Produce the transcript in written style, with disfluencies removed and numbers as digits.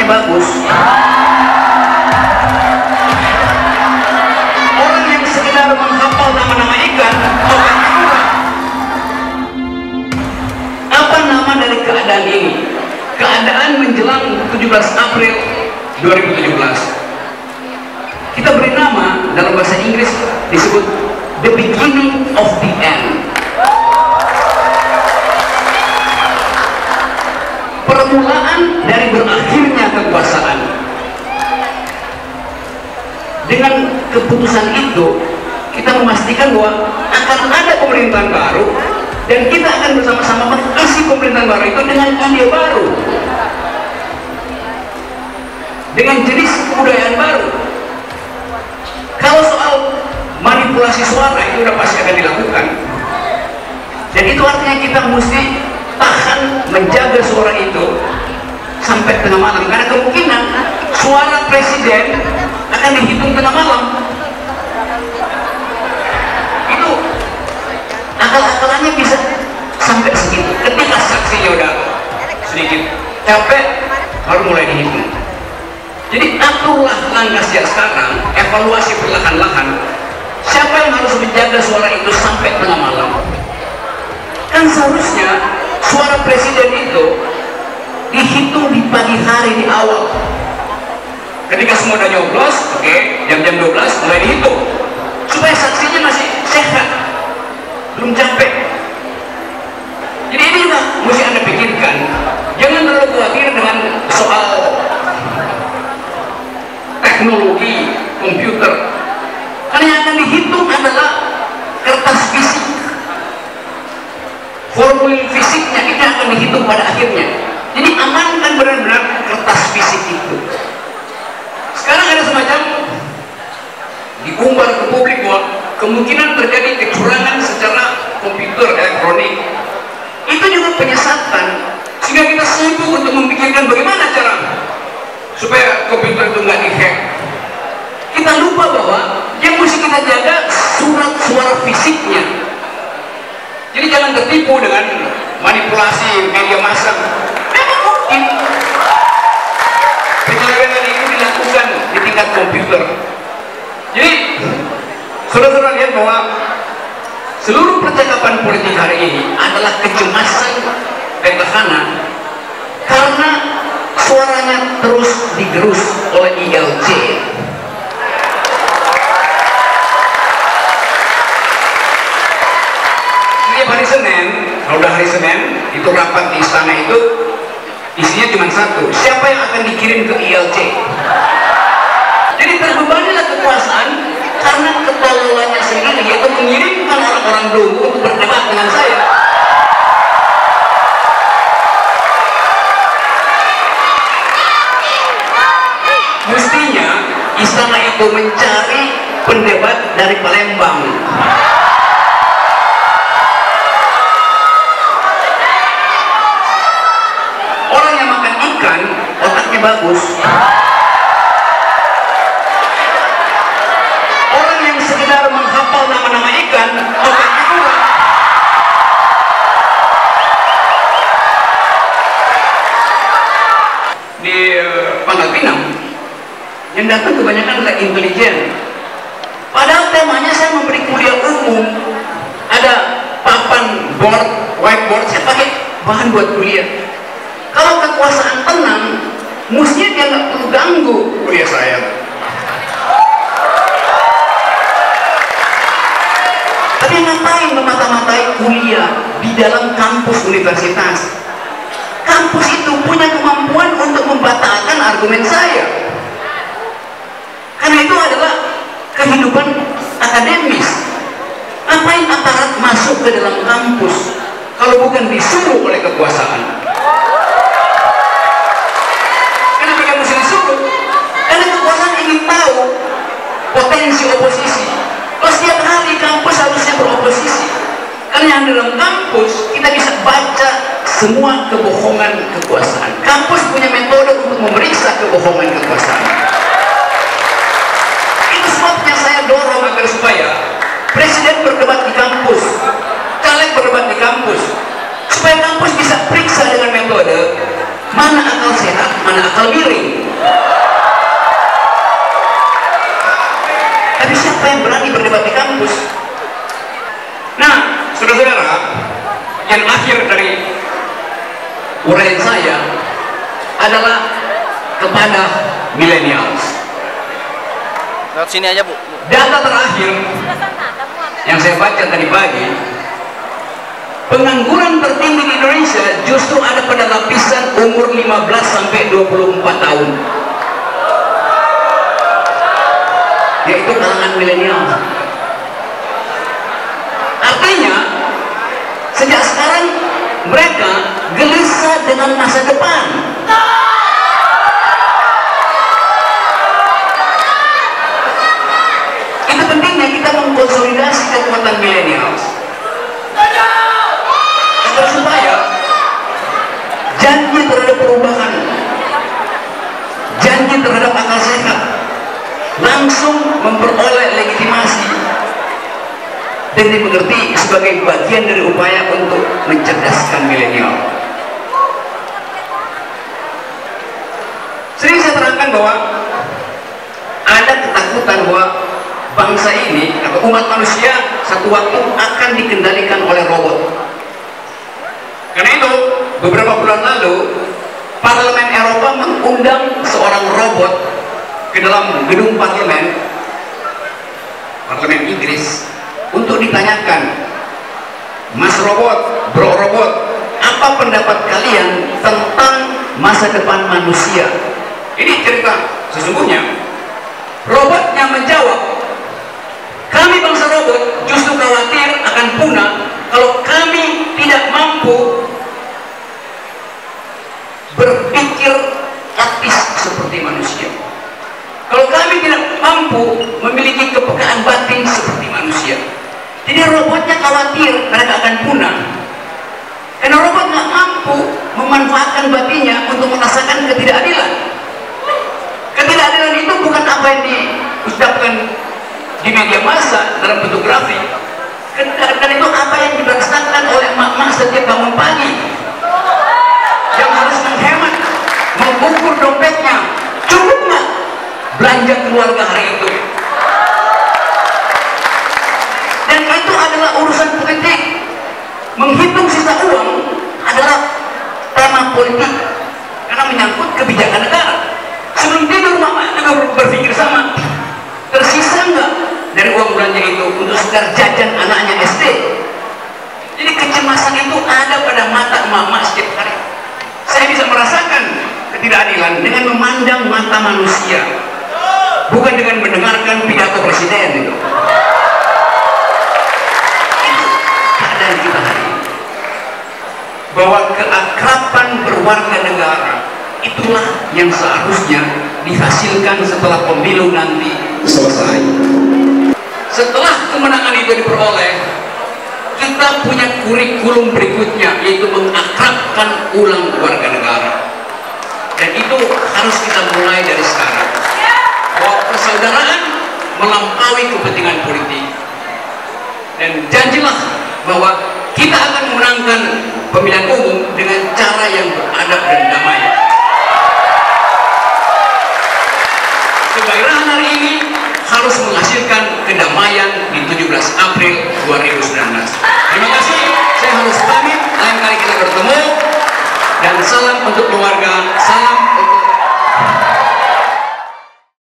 otaknya bagus. Orang yang sekedar menghafal nama-nama ikan, otaknya kurang. Apa nama dari keadaan ini? Keadaan menjelang 17 April 2017. Kita beri nama dalam bahasa Inggris disebut the beginning of the end. Permulaan dari berakhirnya kekuasaan. Dengan keputusan itu, kita memastikan bahwa akan ada pemerintahan baru dan kita akan bersama-sama mengisi pemerintahan baru itu dengan ide baru, dengan jenis kebudayaan baru. Kalau soal manipulasi suara itu udah pasti akan dilakukan, dan itu artinya kita mesti tahan menjaga suara itu sampai tengah malam, karena kemungkinan suara presiden akan dihitung tengah malam. Itu akal-akalannya bisa sampai segitu. Ketika saksinya udah sedikit capek baru mulai dihitung. Jadi aturlah langkah sejak sekarang, evaluasi perlahan-lahan. Siapa yang harus menjaga suara itu sampai tengah malam? Kan seharusnya suara presiden itu dihitung di pagi hari, di awal. Ketika semua udah nyoblos, oke, jam-jam 12 mulai dihitung, supaya saksinya masih sehat, belum capek. Jadi ini juga mesti Anda pikirkan. Jangan terlalu khawatir dengan soal teknologi komputer, karena yang akan dihitung adalah kertas fisik, formulir fisiknya itu akan dihitung pada akhirnya. Jadi amankan benar-benar kertas fisik itu. Sekarang ada semacam diumbar ke publik bahwa kemungkinan terjadi kecurangan secara komputer elektronik. Itu juga penyesatan, sehingga kita sibuk untuk memikirkan bagaimana cara supaya komputer itu nggak dihack. Kita lupa bahwa yang mesti kita jaga surat suara fisiknya. Jadi jangan tertipu dengan manipulasi media massa. Memang mungkin penyelewengan itu dilakukan di tingkat komputer. Jadi saudara-saudara lihat bahwa seluruh percakapan politik hari ini adalah kecemasan petahana karena suaranya terus digerus oleh ILC. Setiap hari Senin, kalau udah hari Senin, itu rapat di istana itu isinya cuma satu, siapa yang akan dikirim ke ILC. Jadi terbebanilah kekuasaan karena ketololannya sendiri, yaitu mengirimkan orang-orang dulu untuk berdebat dengan saya. Mestinya istana itu mencari pendebat dari Palembang. Orang yang makan ikan otaknya bagus. Orang yang sekedar menghafal nama-nama ikan otaknya kurang. Di Pangkal Pinang yang datang kebanyakan adalah intelijen. Padahal temanya saya memberi kuliah umum, ada papan board, whiteboard, saya pakai bahan buat kuliah. Kalau kekuasaan tenang, mestinya dia nggak perlu ganggu kuliah saya. Tapi ngapain memata-matai kuliah di dalam kampus universitas? Kampus itu punya kemampuan untuk membatalkan argumen saya. Karena itu adalah kehidupan akademis. Ngapain aparat masuk ke dalam kampus kalau bukan disuruh oleh kekuasaan? Kenapa dia mesti disuruh? Karena kekuasaan ingin tahu potensi oposisi. Kalau setiap hari kampus harusnya beroposisi. Karena yang dalam kampus kita bisa baca semua kebohongan kekuasaan. Kampus punya metode untuk memeriksa kebohongan kekuasaan. Itu sebabnya saya dorong agar supaya presiden berdebat di kampus, caleg berdebat di kampus, supaya kampus bisa periksa dengan metode mana akal sehat, anak akal miring. Tapi siapa yang berani berdebat di kampus? Nah, saudara-saudara, yang akhir dari uraian saya adalah kepada millennials. Lewat sini aja, Bu. Data terakhir yang saya baca tadi pagi, pengangguran tertinggi di Indonesia justru ada pada lapisan umur 15 sampai 24 tahun. Yaitu kalangan milenial. Artinya, sejak sekarang mereka gelisah dengan masa depan. Itu pentingnya kita mengkonsolidasi kekuatan milenial agar supaya janji terhadap perubahan, janji terhadap akal sehat langsung memperoleh legitimasi dan dimengerti sebagai bagian dari upaya untuk mencerdaskan milenial. Sering saya terangkan bahwa ada ketakutan bahwa bangsa ini atau umat manusia satu waktu akan dikendalikan oleh robot. Karena itu beberapa bulan lalu Parlemen Eropa mengundang seorang robot ke dalam gedung parlemen Inggris untuk ditanyakan, Mas robot, bro robot, apa pendapat kalian tentang masa depan manusia? Ini cerita sesungguhnya. Robotnya menjawab, kami bangsa robot justru khawatir akan punah kalau kami tidak mampu berpikir etis seperti manusia. Kalau kami tidak mampu memiliki kepekaan batin seperti manusia. Jadi robotnya khawatir mereka akan punah. Karena robot nggak mampu memanfaatkan batinnya untuk merasakan ketidakadilan. Ketidakadilan itu bukan apa yang diucapkan di media massa dalam bentuk grafik. Ketidakadilan itu apa yang dirasakan oleh emak-emak setiap bangun pagi, yang harus menghemat, mengukur dompetnya, cukup nggak belanja keluarga hari itu. Dan itu adalah urusan politik. Menghitung sisa uang adalah tema politik karena menyangkut kebijakan negara. Sebelum tidur mama juga berpikir sama, tersisa nggak dari uang belanja itu untuk sekedar jajan anaknya SD. Jadi kecemasan itu ada pada mata mama setiap hari. Saya bisa merasakan ketidakadilan dengan memandang mata manusia, bukan dengan mendengarkan pidato presiden itu. Itu keadaan kita hari ini. Bahwa keakraban berwarga negara itulah yang seharusnya dihasilkan setelah pemilu nanti selesai. Setelah kemenangan itu diperoleh, kita punya kurikulum berikutnya, yaitu mengakrabkan ulang warga negara. Dan itu harus kita mulai dari sekarang. Bahwa persaudaraan melampaui kepentingan politik. Dan janjilah bahwa kita akan memenangkan pemilihan umum dengan cara yang beradab dan damai. Kegairahan hari ini harus menghasilkan kedamaian di 17 April 2019. Terima kasih, saya harus pamit, lain kali kita bertemu, dan salam untuk keluarga, salam